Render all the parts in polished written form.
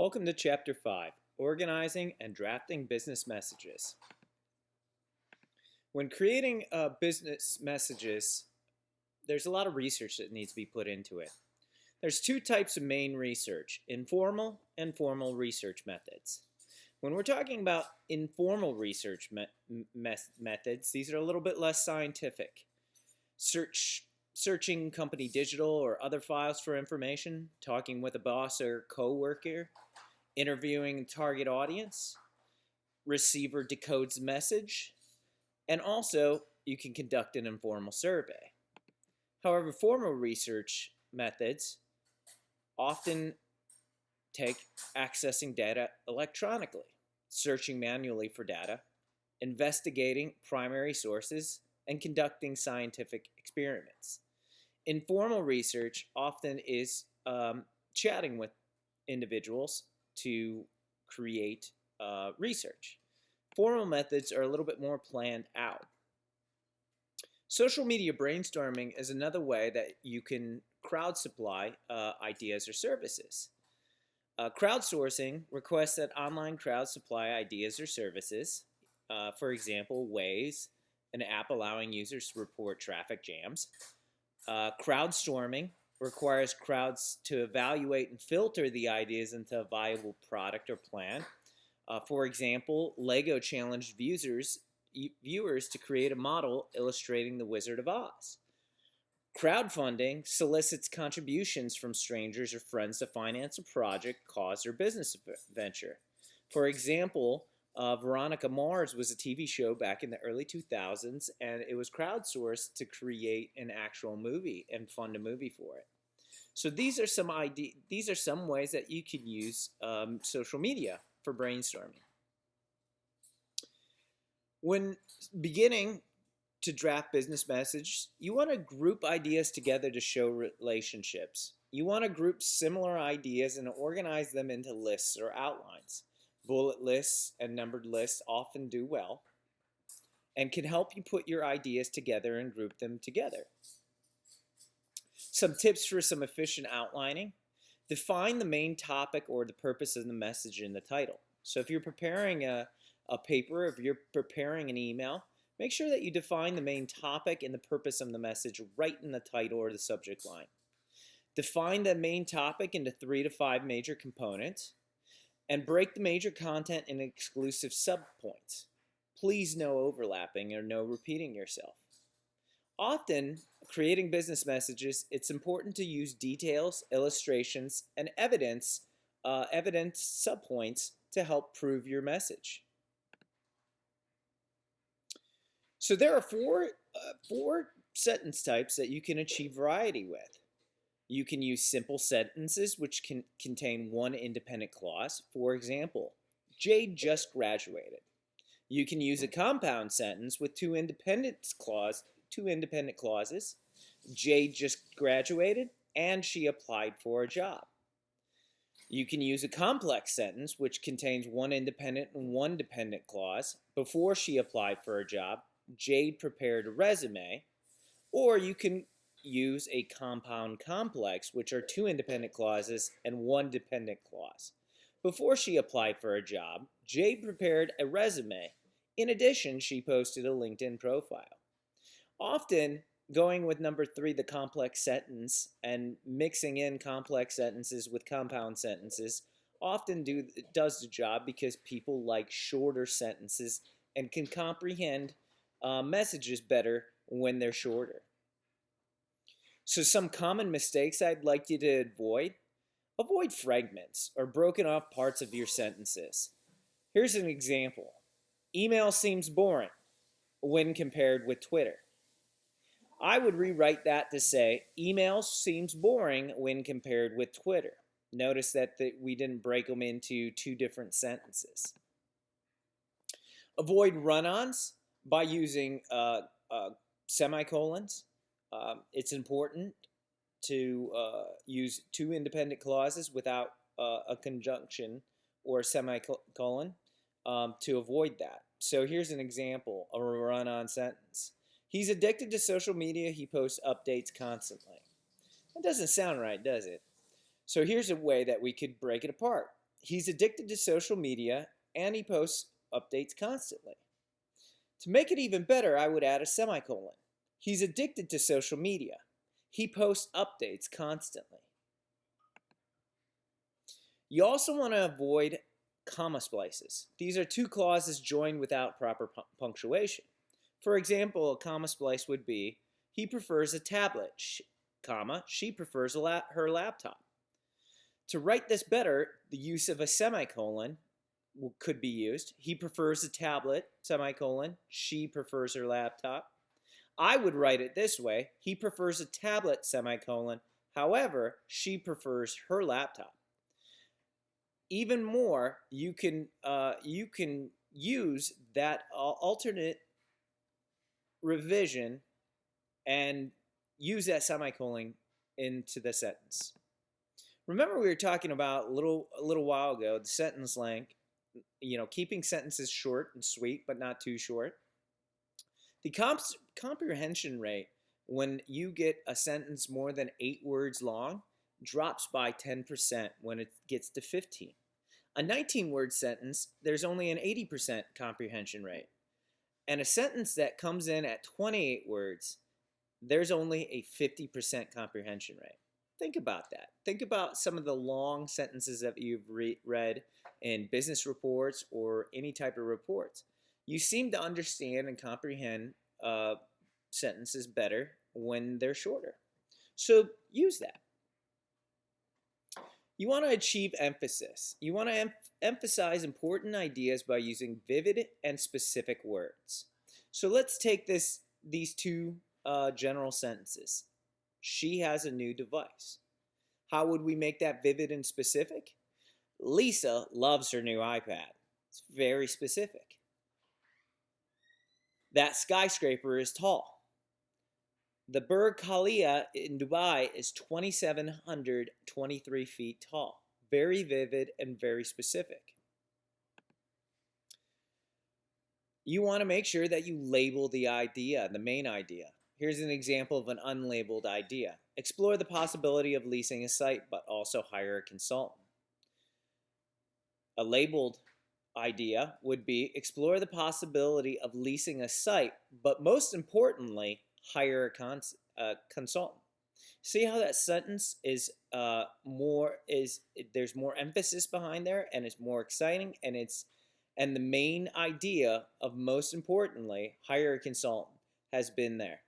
Welcome to Chapter 5, Organizing and Drafting Business Messages. When creating business messages, there's a lot of research that needs to be put into it. There's two types of main research, informal and formal research methods. When we're talking about informal research methods, these are a little bit less scientific. Searching company digital or other files for information, talking with a boss or coworker, interviewing target audience, receiver decodes message, and also you can conduct an informal survey. However, formal research methods often take accessing data electronically, searching manually for data, investigating primary sources, and conducting scientific experiments. Informal research often is chatting with individuals to create research. Formal methods are a little bit more planned out. Social media brainstorming is another way that you can crowd supply ideas or services. Crowdsourcing requests that online crowds supply ideas or services. For example, Waze, an app allowing users to report traffic jams. Crowdstorming requires crowds to evaluate and filter the ideas into a viable product or plan. For example, Lego challenged viewers to create a model illustrating the Wizard of Oz. Crowdfunding solicits contributions from strangers or friends to finance a project, cause, or business venture. For example, Veronica Mars was a TV show back in the early 2000s, and it was crowdsourced to create an actual movie and fund a movie for it. So these are some ways that you can use social media for brainstorming. When beginning to draft business message, you want to group ideas together to show relationships. You want to group similar ideas and organize them into lists or outlines. Bullet lists and numbered lists often do well and can help you put your ideas together and group them together. Some tips for some efficient outlining. Define the main topic or the purpose of the message in the title. So if you're preparing a paper, if you're preparing an email, make sure that you define the main topic and the purpose of the message right in the title or the subject line. Define the main topic into 3 to 5 major components and break the major content into exclusive subpoints. Please no overlapping or no repeating yourself. Often, creating business messages, it's important to use details, illustrations, and evidence subpoints to help prove your message. So there are four sentence types that you can achieve variety with. You can use simple sentences which can contain one independent clause. For example, Jade just graduated. You can use a compound sentence with two independent clauses. Jade just graduated and she applied for a job. You can use a complex sentence which contains one independent and one dependent clause. Before she applied for a job, Jade prepared a resume. Or you can use a compound complex, which are two independent clauses and one dependent clause. Before she applied for a job, Jade prepared a resume. In addition, she posted a LinkedIn profile. Often, going with number 3, the complex sentence, and mixing in complex sentences with compound sentences often does the job because people like shorter sentences and can comprehend messages better when they're shorter. So some common mistakes I'd like you to avoid. Avoid fragments or broken off parts of your sentences. Here's an example. Email seems boring when compared with Twitter. I would rewrite that to say, email seems boring when compared with Twitter. Notice that we didn't break them into two different sentences. Avoid run-ons by using semicolons. It's important to use two independent clauses without a conjunction or a semicolon to avoid that. So here's an example of a run-on sentence. He's addicted to social media. He posts updates constantly. That doesn't sound right, does it? So here's a way that we could break it apart. He's addicted to social media and he posts updates constantly. To make it even better, I would add a semicolon. He's addicted to social media. He posts updates constantly. You also want to avoid comma splices. These are two clauses joined without proper punctuation. For example, a comma splice would be, he prefers a tablet, comma, she prefers her laptop. To write this better, the use of a semicolon could be used. He prefers a tablet, semicolon, she prefers her laptop. I would write it this way, he prefers a tablet, semicolon, however, she prefers her laptop. Even more, you can use that alternate revision and use that semicolon into the sentence. Remember we were talking about a little while ago, the sentence length, keeping sentences short and sweet, but not too short. The comprehension rate when you get a sentence more than 8 words long drops by 10% when it gets to 15. A 19-word sentence, there's only an 80% comprehension rate. And a sentence that comes in at 28 words, there's only a 50% comprehension rate. Think about that. Think about some of the long sentences that you've read in business reports or any type of reports. You seem to understand and comprehend sentences better when they're shorter. So use that. You want to achieve emphasis. You want to emphasize important ideas by using vivid and specific words. So let's take these two general sentences. She has a new device. How would we make that vivid and specific? Lisa loves her new iPad. It's very specific. That skyscraper is tall. The Burj Khalifa in Dubai is 2,723 feet tall. Very vivid and very specific. You want to make sure that you label the idea, the main idea. Here's an example of an unlabeled idea. Explore the possibility of leasing a site, but also hire a consultant. A labeled idea would be explore the possibility of leasing a site, but most importantly, hire a consultant. See how that sentence is there's more emphasis behind there, and it's more exciting, and the main idea of most importantly, hire a consultant, has been there.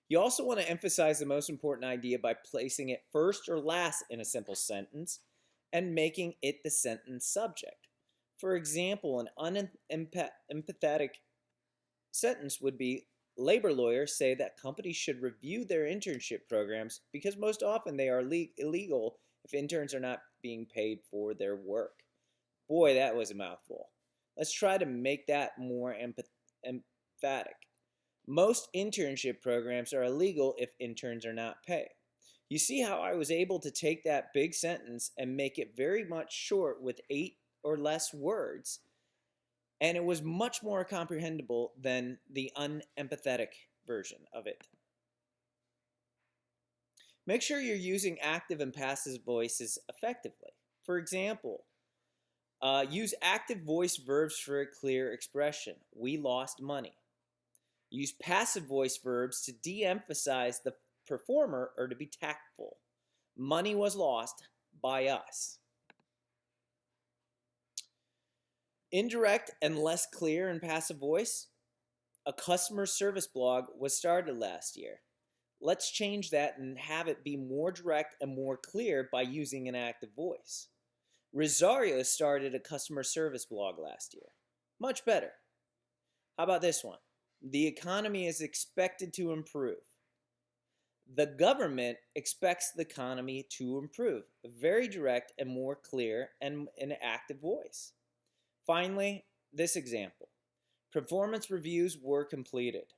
You also want to emphasize the most important idea by placing it first or last in a simple sentence and making it the sentence subject. For example, an unempathetic sentence would be, labor lawyers say that companies should review their internship programs because most often they are illegal if interns are not being paid for their work. Boy, that was a mouthful. Let's try to make that more emphatic. Most internship programs are illegal if interns are not paid. You see how I was able to take that big sentence and make it very much short with 8 or less words, and it was much more comprehensible than the unempathetic version of it. Make sure you're using active and passive voices effectively. For example, use active voice verbs for a clear expression. We lost money. Use passive voice verbs to de-emphasize the performer or to be tactful. Money was lost by us. Indirect and less clear and passive voice. A customer service blog was started last year. Let's change that and have it be more direct and more clear by using an active voice. Rosario started a customer service blog last year. Much better. How about this one? The economy is expected to improve. The government expects the economy to improve. Very direct and more clear and an active voice. Finally, this example. Performance reviews were completed.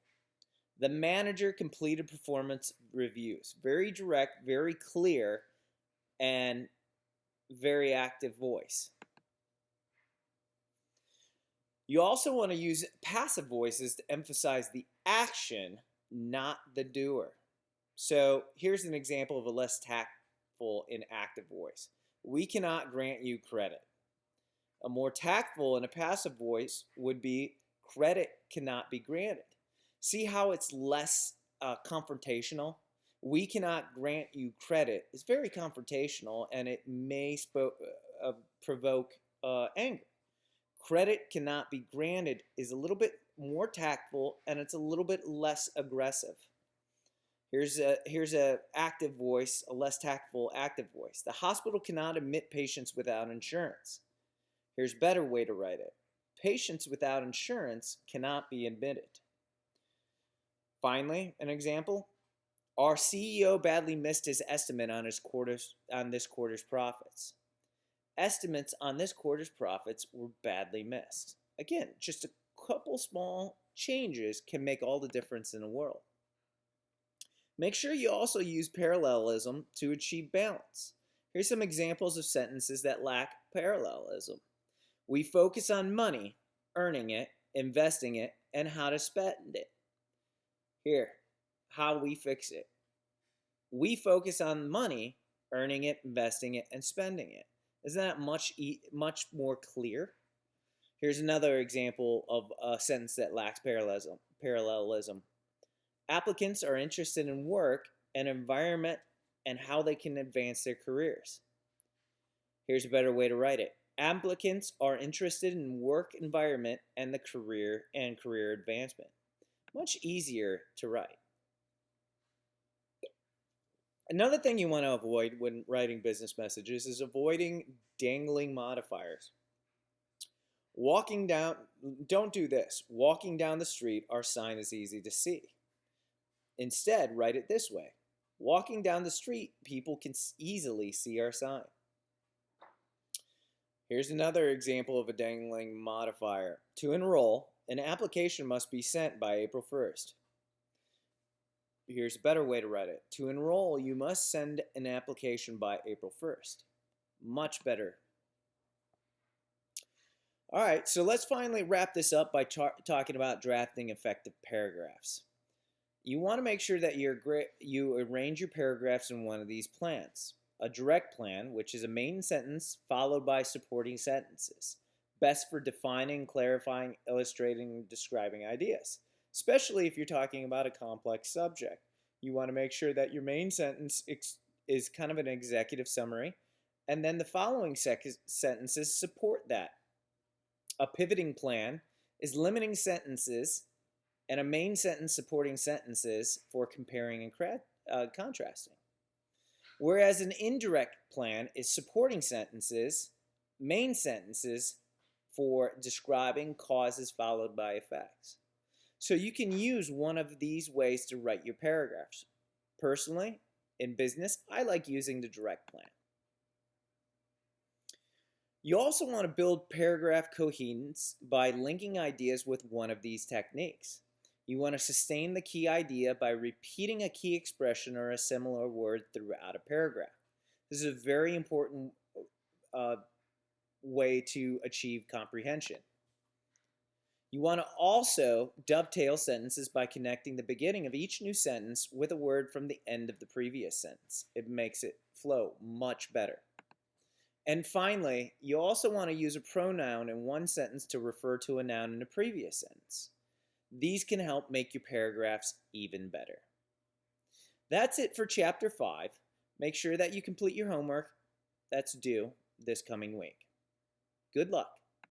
The manager completed performance reviews. Very direct, very clear, and very active voice. You also want to use passive voices to emphasize the action, not the doer. So here's an example of a less tactful and active voice. We cannot grant you credit. A more tactful and a passive voice would be credit cannot be granted. See how it's less confrontational? We cannot grant you credit is very confrontational, and it may provoke anger. Credit cannot be granted is a little bit more tactful, and it's a little bit less aggressive. Here's a active voice, a less tactful active voice. The hospital cannot admit patients without insurance. Here's a better way to write it. Patients without insurance cannot be admitted. Finally, an example. Our CEO badly missed his estimate on this quarter's profits. Estimates on this quarter's profits were badly missed. Again, just a couple small changes can make all the difference in the world. Make sure you also use parallelism to achieve balance. Here's some examples of sentences that lack parallelism. We focus on money, earning it, investing it, and how to spend it. Here, how we fix it. We focus on money, earning it, investing it, and spending it. Isn't that much more clear? Here's another example of a sentence that lacks parallelism. Applicants are interested in work and environment and how they can advance their careers. Here's a better way to write it. Applicants are interested in work environment and the career advancement. Much easier to write. Another thing you want to avoid when writing business messages is avoiding dangling modifiers. Don't do this. Walking down the street, our sign is easy to see. Instead, write it this way. Walking down the street, people can easily see our sign. Here's another example of a dangling modifier. To enroll, an application must be sent by April 1st. Here's a better way to write it. To enroll, you must send an application by April 1st. Much better. All right, so let's finally wrap this up by talking about drafting effective paragraphs. You want to make sure that you arrange your paragraphs in one of these plans. A direct plan, which is a main sentence followed by supporting sentences. Best for defining, clarifying, illustrating, and describing ideas. Especially if you're talking about a complex subject. You want to make sure that your main sentence is kind of an executive summary, and then the following sentences support that. A pivoting plan is limiting sentences and a main sentence supporting sentences for comparing and contrasting. Whereas an indirect plan is supporting sentences, main sentences for describing causes followed by effects. So you can use one of these ways to write your paragraphs. Personally, in business, I like using the direct plan. You also want to build paragraph coherence by linking ideas with one of these techniques. You want to sustain the key idea by repeating a key expression or a similar word throughout a paragraph. This is a very important way to achieve comprehension. You want to also dovetail sentences by connecting the beginning of each new sentence with a word from the end of the previous sentence. It makes it flow much better. And finally, you also want to use a pronoun in one sentence to refer to a noun in a previous sentence. These can help make your paragraphs even better. That's it for Chapter 5. Make sure that you complete your homework that's due this coming week. Good luck.